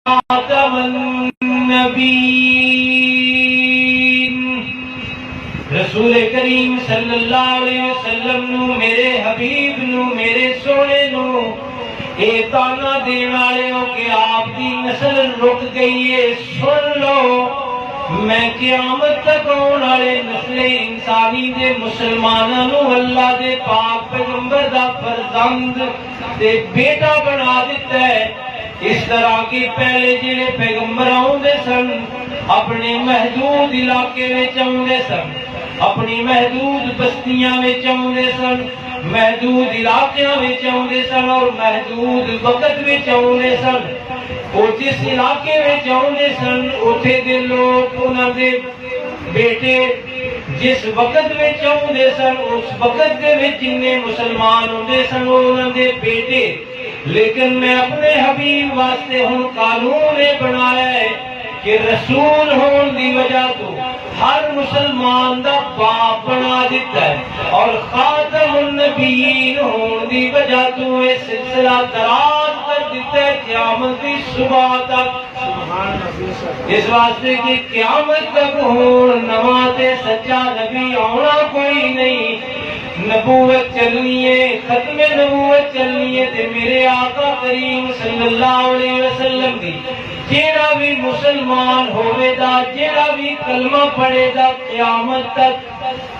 خاتم النبیین، رسول کریم صلی اللہ علیہ وسلم نو، میرے حبیب نو، میرے سونے نو اے تانا دین والے ہو کہ آپ دی نسل رک گئی ہے، سن لو میں قیامت تک آنے والے نسل انسانی دے مسلمانوں نو اللہ دے پاک پیغمبر دا فرزند تے بیٹا بنا دیتا ہے۔ اس طرح کے پہلے جڑے پیغمبر آؤندے سن اپنے محدود علاقے میں آؤندے سن، اپنی محدود بستیاں میں آؤندے سن، محدود علاقوں میں آؤندے سن اور محدود وقت میں آؤندے سن۔ وہ جس علاقے میں آؤندے سن اتھے دے لوگ انہاں دے بیٹے جس وقت میں آؤندے سن اس وقت دے وچ جننے مسلمان ہوندے سن انہاں دے بیٹے، لیکن میں اپنے حبیب واسطے ہوں قانون بنایا ہے کہ رسول ہون دی وجہ تو ہر مسلمان دا باپ بنا دیتا ہے، اور خاتم النبیین ہون دی وجہ تو یہ سلسلہ دراز کر دیتا ہے قیامت کی صبح تک۔ اس واسطے کہ قیامت تک ہون نواں تے سچا نبی آنا کوئی نہیں، نبوت چلنی ہے، ختم نبوت چلنی ہے تے میرے آقا کریم صلی اللہ علیہ وسلم دی جیڑا بھی مسلمان ہوئے دا، جیڑا بھی کلمہ پڑھے دا قیامت تک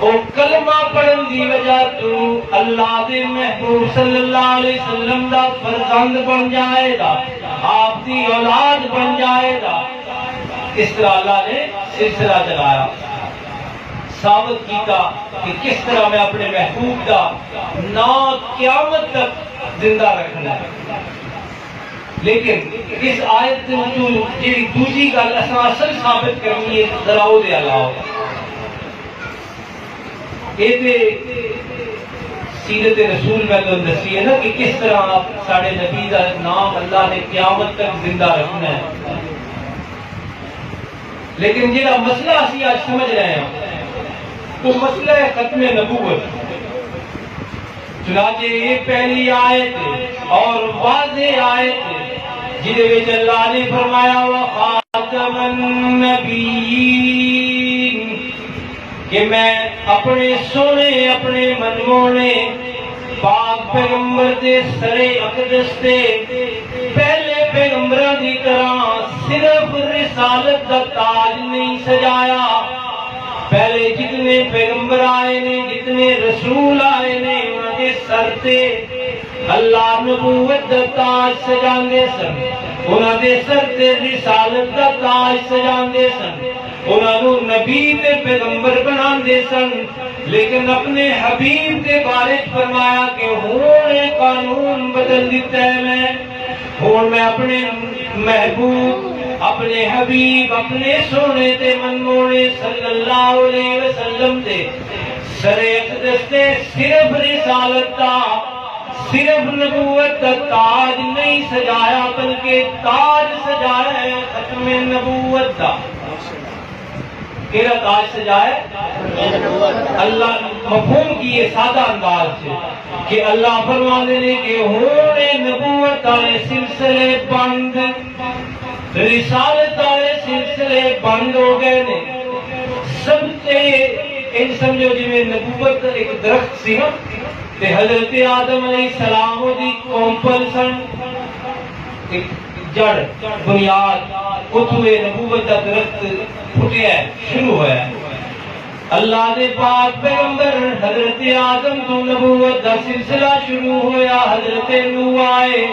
او کلمہ پڑھن دی وجہ تو اللہ دے محبوب صلی اللہ علیہ وسلم دا فرزند بن جائے گا، آپ دی اولاد بن جائے گا۔ اس طرح اللہ نے سلسلہ چلایا، ثابت کیتا کہ کس طرح میں اپنے محبوب دا نام قیامت تک زندہ رکھنا ہے۔ لیکن اس آیت سے جیڑی دوسری گل اساں اصل ثابت کرنی ہے دراؤ دے علاوہ یہ سیرت رسول میں تو دسی ہے نا کہ کس طرح ساڑھے نبی دا نام اللہ نے قیامت تک زندہ رکھنا ہے۔ لیکن جیڑا مسئلہ اسی آج سمجھ رہے ہیں تو مسئلہ ہے ختم نبوت۔ چنانچہ یہ پہلی آیت اور واضح آیت جدے وچ اللہ نے فرمایا وَخَاتَمَ النَّبِيِّينَ کہ میں اپنے سونے اپنے منمونے پاک پیغمبر دے سرے اقدس تے پہلے پیغمبروں دی طرح صرف رسالت دا تاج نہیں سجایا، پہلے جتنے پیغمبر آئے نے، جتنے رسول آئے نے، انہاں دے سر تے اللہ نبوت دا تاج سجاندے سن، انہاں دے سر تے رسالت دا تاج سجاندے سن، انہاں نو نبی تے پیغمبر بناندے سن۔ لیکن اپنے حبیب دے بارے فرمایا کہ ہون قانون بدل دیتا ہے، میں اپنے محبوب اپنے حبیب اپنے سونے تے منمونے صلی اللہ علیہ وسلم دے سرے اقدس تے صرف رسالت دا صرف نبوت کا تاج نہیں سجایا بلکہ تاج سجایا ہے ختم نبوت دا۔ کیڑا تاج سجایا؟ اللہ مفہوم کی یہ سادہ انداز سے کہ اللہ فرمانے نے کہ ہونے نبوت والے سلسلے بند، رسالت والے سلسلے بند ہو گئے نے۔ سب سے ان سمجھو جی میں نبوت ایک درخت سی نا تے حضرت آدم علیہ السلام دی کومپل سن، ایک جڑ بنیاد اتوے نبوت دا درخت پھٹیا ہے، شروع ہوا ہے۔ اللہ دے پاک پیغمبر حضرت آدم تو نبوت دا سلسلہ شروع ہویا، حضرت نوح آئے،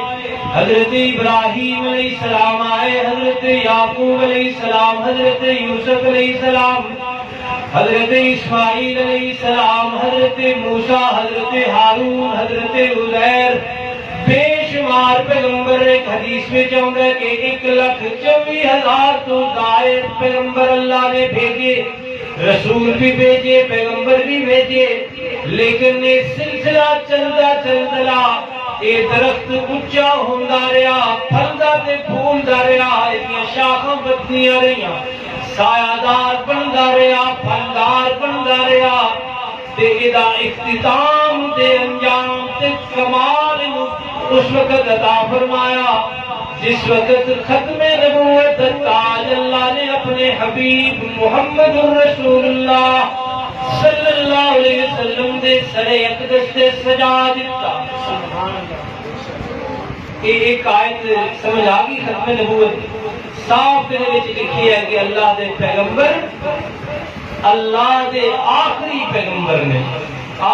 حضرت ابراہیم علیہ السلام آئے، حضرت یعقوب علیہ السلام، حضرت یوسف علیہ السلام، حضرت اسماعیل علیہ السلام، حضرت موسیٰ، حضرت ہارون، حضرت عزیر، بے شمار پیغمبر۔ ایک حدیث میں چاہوں گا کہ 1,24,000 تو زائد پیغمبر اللہ نے بھیجے، رسول بھی بھیجے، پیغمبر بھی بھیجے، لیکن یہ سلسلہ چلتا چلتا یہ درخت اونچا ہوندا رہا، پھلدا تے پھولدا رہا، اس کی شاخاں بدلیاں رہیاں، سایہ دار بندا رہا، پھلدار بندا رہا، تے ادا اختتام تے انجام تے کمال اس وقت عطا فرمایا جس وقت ختم حبیب محمد رسول اللہ صلی اللہ علیہ وسلم دے سر اقدس تے سجا دیتا. یہ ایک آیت سمجھ آگی ختم نبوت صاف دے وچ لکھی ہے کہ اللہ دے پیغمبر اللہ دے آخری پیغمبر نے,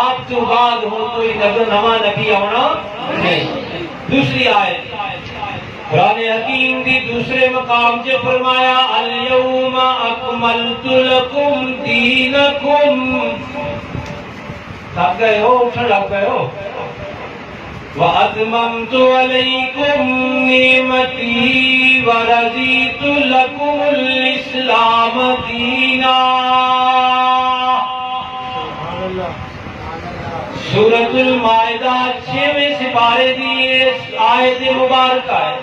آپ تو بعد ہو کوئی نواں نبی آنا نہیں. دوسری آیت قرآن حکیم دی دوسرے مقام سے فرمایا الیوم اکملت لکم دینکم. تھک گئے ہو, اٹھن لگ گئے ہو. وَأَتْمَمْتُ عَلَيْكُمْ نِعْمَتِي وَرَضِيتُ لَكُمُ الْإِسْلَامَ دِينًا. سورۃ المائدہ 6ویں سپارے دی آیت مبارکہ ہے,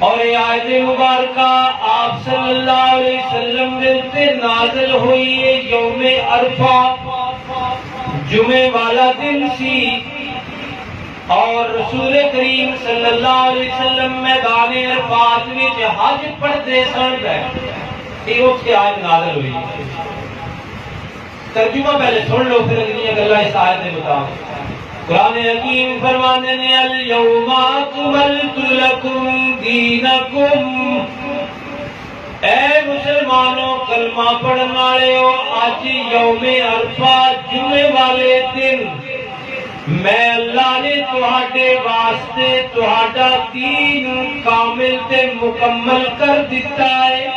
اور یہ آیت مبارکہ آپ صلی اللہ علیہ وسلم کے اوپر نازل ہوئی ہے یوم عرفہ, جمعے والا دن سی, اور رسول کریم صلی اللہ علیہ وسلم میدان عرفات میں حج پڑھتے سن گئے. یہ اس کی آیت نازل ہوئی. ترجمہ پہلے سن لو پھر اگلی گلا اس آیت کے مطابق. قرآن حکیم فرماتے ہیں الیوم اکملت لکم دینکم. اے مسلمانوں کلمہ پڑھن والے ہو, آج یوم عرفہ جمعے والے دن میں اللہ نے تہاڈے واسطے تہاڈا دین کامل تے مکمل کر دیتا ہے.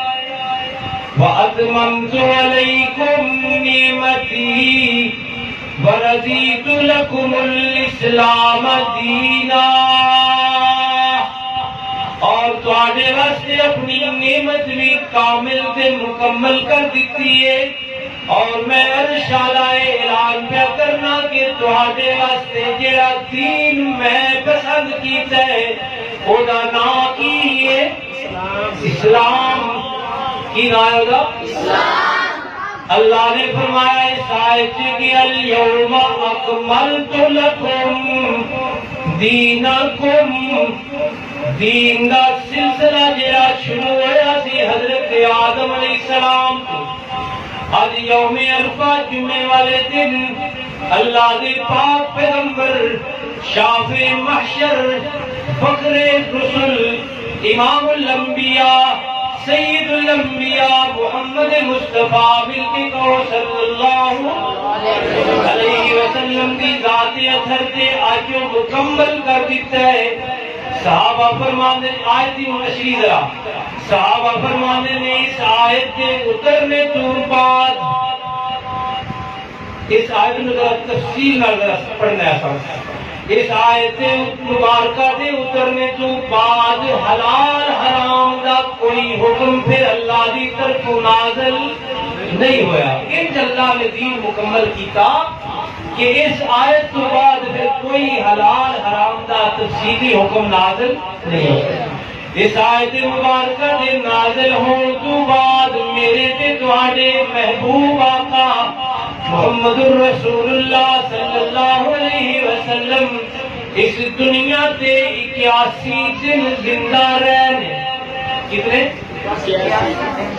وَأَتْمَمْتُ عَلَيْكُمْ نِعْمَتِي وَرَضِيتُ لَكُمُ الْإِسْلَامَ دِينًا. اور تہاڈے واسطے اپنی نعمت بھی کامل تے مکمل کر دیتی ہے, اور میں ارشادہ اعلان پہ کرنا کہ تہاڈے واسطے جڑا دین میں پسند کیتا ہے او دا نام کی ہے اسلام. کی نام ہے اسلام. اللہ نے فرمایا اس آیت کہ الیوم اکملت لکم دینکم. دین دا سلسلہ جڑا شروع ہوا سی حضرت آدم علیہ السلام تو, آج یوم عرفہ جمعے والے دن اللہ دے پاک پیغمبر شافع محشر فخر رسل امام الانبیاء سید الانبیاء محمد مصطفیٰ ملک کو صلی اللہ علیہ وسلم دی ذات اثر تے آج مکمل کر دیتا ہے. صحابہ فرمانے آیت دی مشری ذرا, صحابہ فرمانے نے اس آیت کے اترنے تو بعد, اس آیت میں ذرا تفصیل نہ پڑھنا ہے. اس آیت مبارکہ دے اترنے تو بعد حلال حرام دا کوئی حکم پھر اللہ دی طرف نازل نہیں ہویا. انج اللہ نے دین مکمل کیتا کہ اس آیت تو بعد پھر کوئی حلال حرام دا تفصیلی حکم نازل نہیں ہویا. اس آیت مبارکہ دے نازل ہون تو بعد میرے تے تہاڈے محبوب آقا محمد رسول اللہ صلی اللہ علیہ وسلم اس دنیا تے 81 دن زندہ رہنے. کتنے؟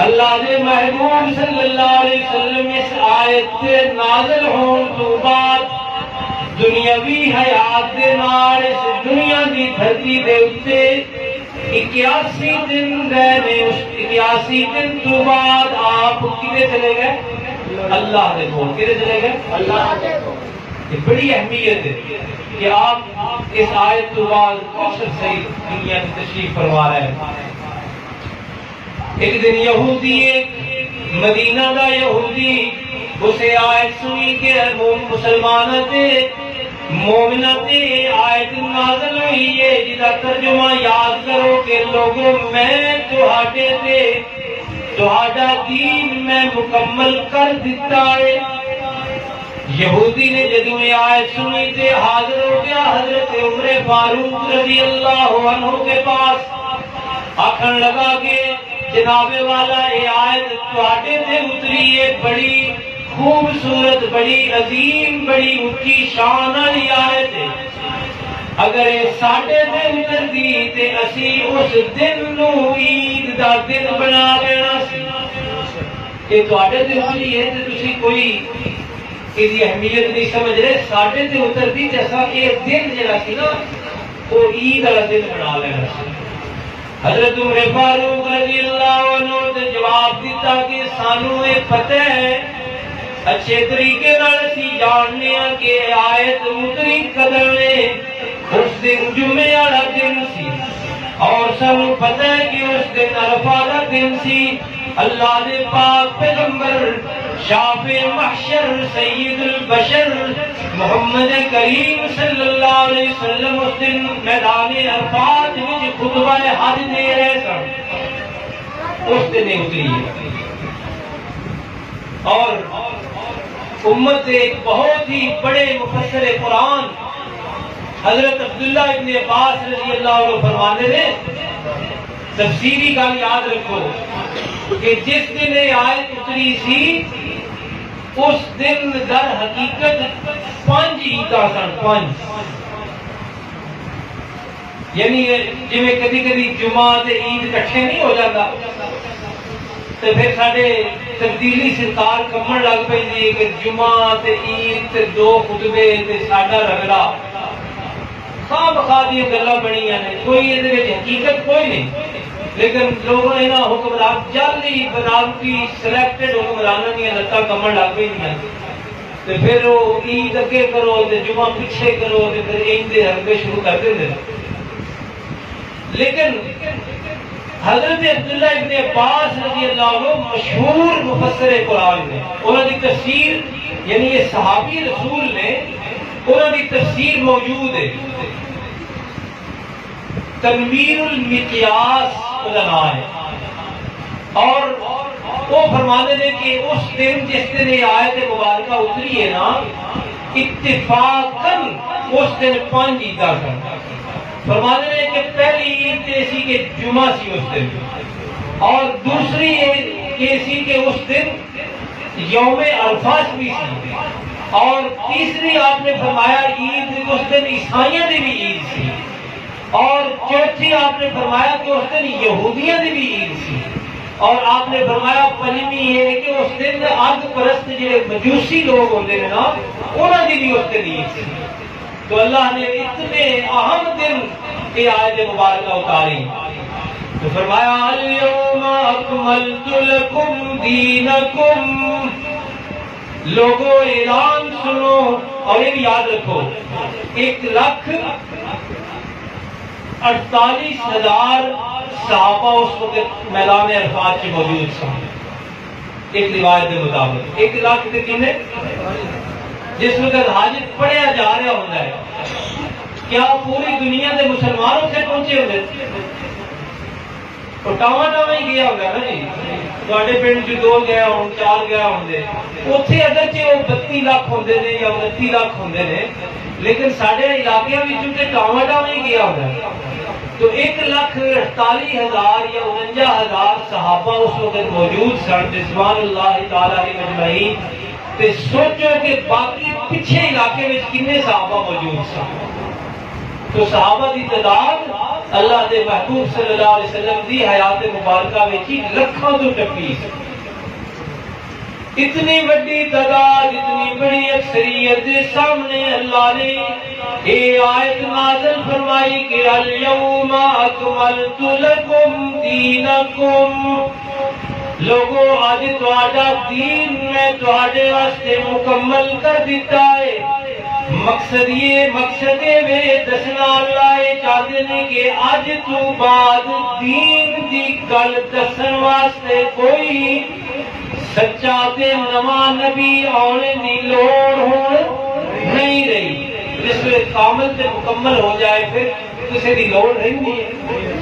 اللہ دے محبوب صلی اللہ علیہ وسلم اس آیت سے نازل ہون تو بعد دنیاوی حیات دے نال اس دنیا دی دھرتی دے اتے 81 دن رہنے. اس 81 دن تو بعد آپ کدے چلے گئے؟ اللہ دے کول. کدے چلے گئے؟ اللہ دے کول. یہ بڑی اہمیت ہے کہ آپ اس آیت تو بعد کچھ صحیح دنیا کی تشریف فرما رہے ہیں. ایک دن یہودی, ایک مدینہ دا یہودی, اسے آیت سنی کہ مسلمانہ تے مومنہ تے آیت نازل ہوئی ہے جدا ترجمہ یاد کرو کہ لوگوں میں تہاڈے تے تہاڈا دین میں مکمل کر دیتا ہے. یہودی نے جدوں یہ آیت سنی تے حاضر ہو گیا حضرت عمر فاروق رضی اللہ عنہ کے پاس, آکھن لگا کہ جناب والا یہ آیت تہاڈے تے اتری ہے, بڑی خوبصورت, بڑی عظیم, بڑی اونچی شان والی آیت ہے. اگر یہ ساڈے تے اتر دی تے اسی اس دن نو عید دا دن بنا لینا سی. کہ تواڈے تے اتری ہے تے تسی کوئی یہ اہمیت نہیں سمجھ رہے. ساڈے تے اترتی تے اساں یہ دن جڑا سی نا وہ عید والا دن بنا لینا سی. حضرت عمر فاروق رضی اللہ عنہ نے جواب دیتا کہ سانو یہ پتہ ہے اچھے طریقے نال اسی جاننے ہاں کہ آیت اتری قدر نے اس دن جمعے والا دن سی اور سانو پتہ ہے کہ اس دن عرفہ کا دن سی. اللہ دے پاک پیغمبر شافع محشر سید البشر محمد کریم صلی اللہ علیہ وسلم اس دن میدان عرفات میں خطبہ حج دے رہے سن. اس دن اتری ہے اور امت ایک بہت ہی بڑے مفسر قرآن حضرت عبداللہ ابن عباس رضی اللہ عنہ فرمانے نے تفسیری گل یاد رکھو کہ جس دن یہ آیت اتری سی اس دن در حقیقت 5 عیداں سن. 5 یعنی جویں کدی کدی جمعہ تے عید کٹھے نہیں ہو جاتا تو پھر ساڈے تبدیلی سرکار کمن لگ پی کہ جمعہ تے عید تے 2 خطبے تے ساڈا رگڑا خواہ بخواہ دیا گلاں بنیاں نے. کوئی یہ حقیقت کوئی نہیں لیکن لوگوں نے حکمران جلدی بناوٹی سلیکٹڈ حکمرانوں دیا لتاں کمن لگ پی تو پھر وہ عید اگے کرو تے جمعہ پیچھے کرو تے پھر عید دے حربے شروع کر دیں. لیکن حضرت عبداللہ ابن عباس رضی اللہ عنہ مشہور مفسر قرآن نے انہوں کی تفسیر یعنی یہ صحابی رسول نے انہوں کی تفسیر موجود ہے. تنویر المقیاس کا نام ہے اور وہ فرمانے نے کہ اس دن جس دن یہ آیت مبارکہ اتری ہے نا اتفاقاً اس دن 5 عیداں سن. فرمانے نے کہ پہلی عید ایسی کہ جمعہ سی اس دن اور دوسری ایسی کہ اس دن یوم عرفات بھی سی اور تیسری آپ نے فرمایا عید اس دن عیسائیوں کی بھی عید سی اور چوتھی آپ نے فرمایا کہ اس دن یہودیوں کی بھی عید سی اور آپ نے فرمایا پنجویں یہ کہ اس دن اگ پرست جڑے مجوسی لوگ ہوتے ہیں نا انہوں کی بھی اس دن عید سی. تو اللہ نے اتنے اہم دن کی آیت مبارکہ اتاری تو فرمایا اليوم اکملت لکم دینکم. لوگوں اعلان سنو اور یہ یاد رکھو 1,48,000 صحابہ اس وقت میدان عرفات میں موجود سن. ایک روایت کے مطابق 1 لاکھ کے کتنے جس وقت حج پڑھیا جا رہا ہوتا ہے کیا پوری دنیا کے مسلمان اتنے پہنچے ہوتے ٹاواں ٹاواں ہی گیا ہوگا نا جی. تھوڑے پنڈ چ 2 گیا ہوں 4 گیا ہوں اتنے اگرچہ وہ 32 لاکھ ہوتے ہیں یا 29 لاکھ ہوتے ہیں لیکن سارے علاقے میں ٹاواں ٹاواں ہی گیا ہوگا. تو 1,48,000 یا 49,000 صحابہ اس وقت موجود سن رضوان اللہ تعالی علیہ اجمعین. تے سوچو کہ باقی پیچھے علاقے میں کتنے صحابہ موجود سن. تو صحابہ کی تعداد اللہ دے محبوب صلی اللہ علیہ وسلم دی حیات مبارکہ میں کی لکھاں تو ٹپی. اتنی بڑی تعداد اتنی بڑی اکثریت کے سامنے اللہ نے یہ آیت نازل فرمائی کہ اليوم اکملت لکم دینکم. لوگوں آج تہاڈا دین میں تہاڈے واسطے مکمل کر دیتا ہے. مقصد میں دسنا اللہ چاہتے ہیں کہ اج تو بعد دین دی گل دسن واسطے کوئی سچا تے نواں نبی آنے دی لوڑ ہون نہیں رہی. جس میں کامل تے مکمل ہو جائے پھر کسی دی لوڑ نہیں ہے.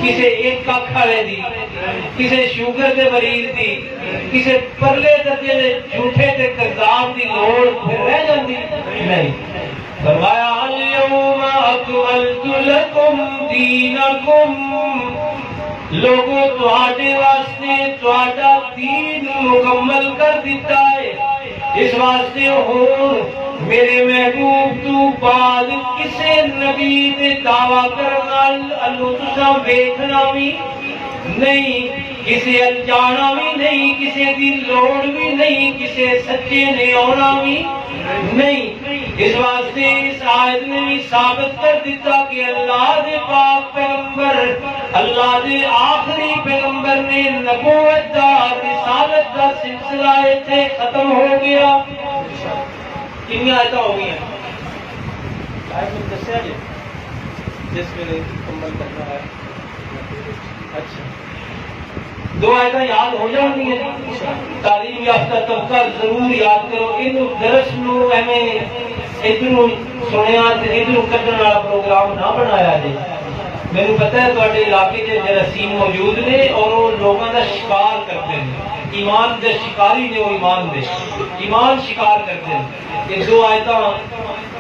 کسی ایک کھ والے دی کسی شوگر دے مریض دی کسی پرلے دے جھوٹے تے کذاب دی لوڑ پھر رہ جاندی نہیں. فرمایا اليوم اکملت لکم دینکم. لوگوں تہاڈے واسطے تہاڈا دین مکمل کر دیتا ہے. اس واسطے ہون میرے محبوب تو بعد کسے نبی دے دعویٰ کرنا اللہ تساں ویکھنا بھی نہیں. کسی انجانا بھی نہیں، کسی دی لوڑ بھی نہیں، کسی سچے نے آنا بھی نہیں۔ اس واسطے اس آیت نے بھی ثابت کر دیتا کہ اللہ دے پاک پیغمبر، اللہ دے آخری پیغمبر نے نبوت دا، رسالت دا سلسلہ ایتھے ختم ہو گیا۔ کنیاں آیتاں ہو گئی ہیں؟ آیت میں دسیا جی جس میں مکمل کرنا ہے۔ اچھا، دو آیتاں یاد ہو جاتی ہیں، تعلیم یافتہ طبقہ ضرور یاد کرو۔ ان درس نو ایویں ادھروں سنیا تے ادھروں کڈن والا پروگرام نہ بنایا جائے۔ میرے پتہ ہے تواڈے علاقے کے جراثیم موجود نے اور وہ لوگوں کا شکار کرتے ہیں، ایمان دے شکاری نے، وہ ایمان شکار کرتے ہیں۔ یہ دو آیتاں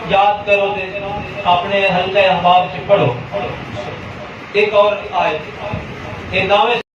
یاد کرو تے اپنے حلقہ احباب سے پڑھو۔ ایک اور آیت، یہ 9ویں